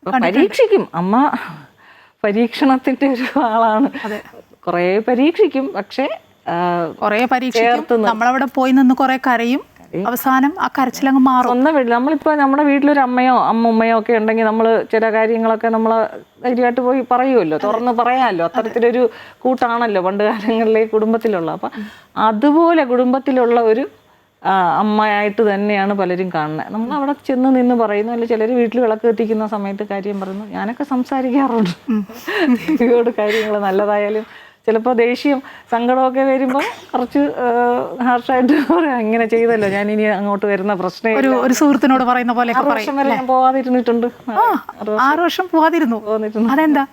പരീക്ഷിക്കും അമ്മ, പരീക്ഷണത്തിന്റെ ഒരു ആളാണ്. കുറേ പരീക്ഷിക്കും, പക്ഷേ കുറേ പരീക്ഷിക്കും, നമ്മളവിടെ പോയി നിന്ന് കുറെ കരയും, അവസാനം ആ കരച്ചിലങ്ങ് മാറും. സ്വന്തം വീട്ടിൽ നമ്മളിപ്പോൾ നമ്മുടെ വീട്ടിലൊരു അമ്മയോ അമ്മുമ്മയോ ഒക്കെ ഉണ്ടെങ്കിൽ നമ്മൾ ചില കാര്യങ്ങളൊക്കെ നമ്മൾ ധൈര്യമായിട്ട് പോയി പറയുമല്ലോ, തുറന്ന് പറയാമല്ലോ. അത്തരത്തിലൊരു കൂട്ടാണല്ലോ പണ്ട് കാലങ്ങളിലെ കുടുംബത്തിലുള്ള. അപ്പം അതുപോലെ കുടുംബത്തിലുള്ള ഒരു അമ്മയായിട്ട് തന്നെയാണ് പലരും കാണുന്നത്. നമ്മൾ അവിടെ ചെന്ന് നിന്ന് പറയുന്നു, അല്ലെങ്കിൽ ചിലർ വീട്ടിൽ വിളക്ക് കത്തിക്കുന്ന സമയത്ത് കാര്യം പറയുന്നു. ഞാനൊക്കെ സംസാരിക്കാറുണ്ട് ദേവിയോട് കാര്യങ്ങൾ, നല്ലതായാലും ചിലപ്പോൾ ദേഷ്യം സങ്കടമൊക്കെ വരുമ്പോൾ കുറച്ച് ഹാർഷായിട്ട് പറയാം, ഇങ്ങനെ ചെയ്തല്ലോ, ഞാൻ ഇനി അങ്ങോട്ട് വരുന്ന പ്രശ്നം. ഒരു സുഹൃത്തിനോട് പറയുന്ന പോലെ 6 വർഷം വരെ ഞാൻ പോവാതിരുന്നിട്ടുണ്ട്. 6 വർഷം പോവാതിരുന്നു. അതെന്താ?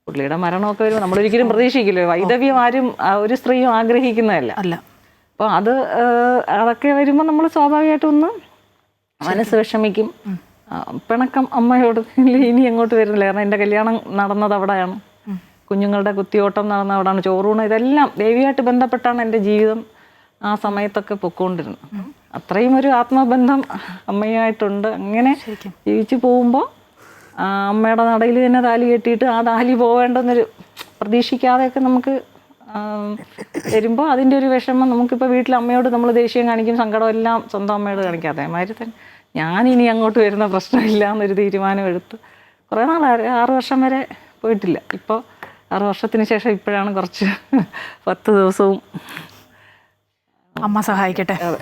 പുള്ളിയുടെ മരണമൊക്കെ വരുമ്പോൾ നമ്മളൊരിക്കലും പ്രതീക്ഷിക്കില്ല. വൈദവ്യം ആരും ഒരു സ്ത്രീയും ആഗ്രഹിക്കുന്നതല്ല. അപ്പോൾ അതൊക്കെ വരുമ്പോൾ നമ്മൾ സ്വാഭാവികമായിട്ടൊന്ന് മനസ്സ് വിഷമിക്കും. പിണക്കം അമ്മയോട്, ഇനി അങ്ങോട്ട് വരുന്നില്ല. കാരണം എൻ്റെ കല്യാണം നടന്നത് അവിടെയാണ്, കുഞ്ഞുങ്ങളുടെ കുത്തിയോട്ടം നടന്ന അവിടെയാണ്, ചോറൂണ്, ഇതെല്ലാം ദേവിയായിട്ട് ബന്ധപ്പെട്ടാണ് എൻ്റെ ജീവിതം ആ സമയത്തൊക്കെ പൊക്കോണ്ടിരുന്നത്. അത്രയും ഒരു ആത്മബന്ധം അമ്മയുമായിട്ടുണ്ട്. അങ്ങനെ ജീവിച്ചു പോകുമ്പോൾ അമ്മയുടെ നടയിൽ തന്നെ താലി കെട്ടിയിട്ട് ആ താലി പോവേണ്ടെന്നൊരു പ്രതീക്ഷിക്കാതെയൊക്കെ നമുക്ക് വരുമ്പോൾ അതിൻ്റെ ഒരു വിഷമം നമുക്കിപ്പോൾ വീട്ടിൽ അമ്മയോട് നമ്മൾ ദേഷ്യം കാണിക്കും, സങ്കടം എല്ലാം സ്വന്തം അമ്മയോട് കാണിക്കും. അതേമാതിരി തന്നെ ഞാനിനി അങ്ങോട്ട് വരുന്ന പ്രശ്നമില്ല എന്നൊരു തീരുമാനം എടുത്ത് കുറേ നാൾ 6 വർഷം വരെ പോയിട്ടില്ല. ഇപ്പോൾ 6 വർഷത്തിന് ശേഷം ഇപ്പോഴാണ് കുറച്ച് 10 ദിവസവും അമ്മ സഹായിക്കട്ടെ. അതെ.